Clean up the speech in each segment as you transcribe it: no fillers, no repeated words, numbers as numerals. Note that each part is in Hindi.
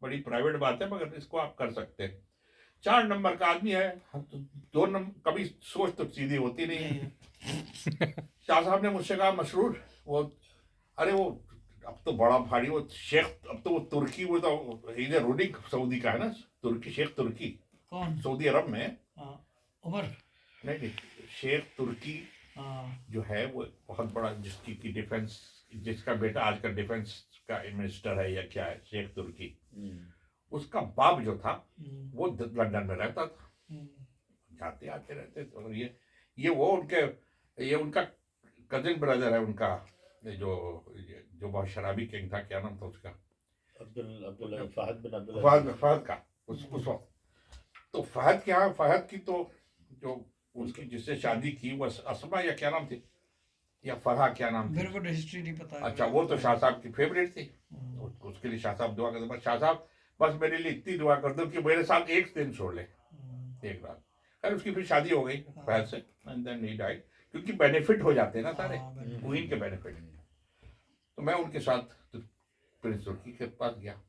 बड़ी प्राइवेट बात है, मगर इसको आप कर सकते हैं। 4 नंबर का आदमी है, 2 नंबर कभी सोच तो सीधी होती नहीं है। शाह साहब ने मुझसे कहा, मसरूर वो, अरे वो अब तो बड़ा भारी वो शेख, अब तो वो तुर्की, वो तो इधर रूलिंग सऊदी का है ना, तुर्की, शेख तुर्की। कौन? सऊदी अरब में। उमर? नहीं नहीं, शेख तुर्की हाँ। जो है वो बहुत बड़ा, जिसकी की डिफेंस, जिसका बेटा आजकल डिफेंस का मिनिस्टर है या क्या है, शेख तुर्की। उसका बाप जो था वो लंदन में रहता था, जाते आते रहते थे। और ये वो उनके, ये उनका कजिन ब्रदर है उनका, ये जो बहुत शराबी किंग था, क्या नाम था उसका? फहद बिन अब्दुल फहद का उस वक्त। तो फहद के यहाँ, फहद की तो जो उसकी जिससे शादी की वो असमा या क्या नाम थी, या फरहा क्या नाम थी, मेरे को हिस्ट्री नहीं पता है। अच्छा, वो तो शाह साहब की फेवरेट थी। उसके लिए शाह साहब दुआ करते, बस शाह साहब बस मेरे लिए इतनी दुआ कर दो कि मेरे साथ एक दिन छोड़ ले, एक रात। खैर उसकी फिर शादी हो गई फहद से, एंड देन ही डाइड, क्योंकि बेनिफिट हो जाते हैं ना सारे, क्वीन के बेनिफिट। तो मैं उनके साथ प्रिंस तुर्की के पास गया,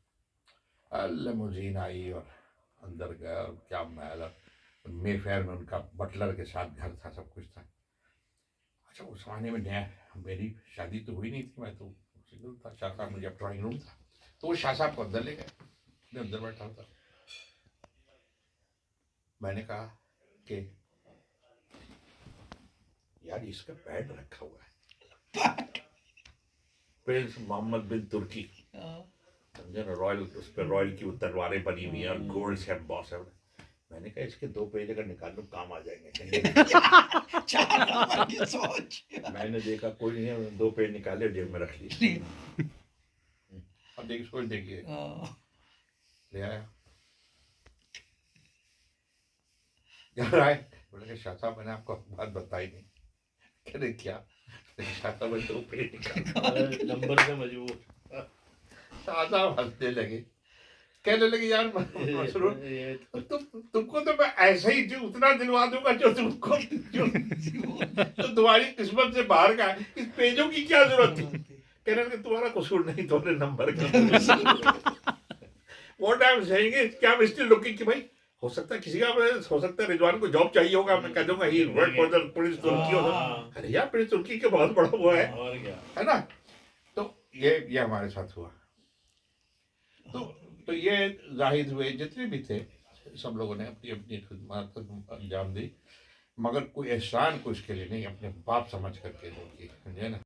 लिमोजीन आई और अंदर गया, और क्या महल, और मेफेयर में उनका बटलर के साथ घर था, सब कुछ था। अच्छा, उस जमाने में नया, मेरी शादी तो हुई नहीं थी, मैं तो सिंगल था। शाह साहब मुझे ड्राइंग रूम था, तो वो शाह साहब को अंदर ले गए, मैं अंदर बैठा था। मैंने कहा कि यार इसका पैड रखा हुआ है, प्रिंस मोहम्मद बिन तुर्की, रॉयल, उस पर रॉयल की तलवारें बनी हुई है और गोल्ड से बॉस है। मैंने कहा इसके 2 पेज अगर निकाल लो काम आ जाएंगे। सोच। मैंने देखा कोई नहीं है, 2 पेज निकाले, जेब में रख लिए। अब देखिए, सोच देखिए, ले आया, यार आए, बोले शाह साहब मैंने आपको बात बताई नहीं। कह रहे क्या? शाह साहब 2 पेज निकाल, नंबर से मजबूर। शाह साहब हंसने लगे, कहने लगे यार मसरूर, तुमको तो मैं ऐसे ही जो उतना दिलवा दूंगा जो तुमको, जो तुम्हारी किस्मत से बाहर का है, इस पेजों की क्या जरूरत थी? कहने लगे तुम्हारा कसूर नहीं, तुम्हारे नंबर का। What I am saying is, क्या आई स्टिल लुकिंग कि भाई हो सकता है किसी का, हो सकता है रिजवान को जॉब चाहिए होगा, मैं कह दूंगा ही वर्क फॉर द प्रिंस तुर्की। अरे यार प्रिंस तुर्की के बहुत बड़ा वो है, और क्या है ना? तो ये हमारे साथ हुआ। तो ये जाहिद हुए जितने भी थे, सब लोगों ने अपनी अपनी खिदमत अंजाम दी, मगर कोई एहसान को इसके लिए नहीं, अपने बाप समझ करके जो की, समझे ना।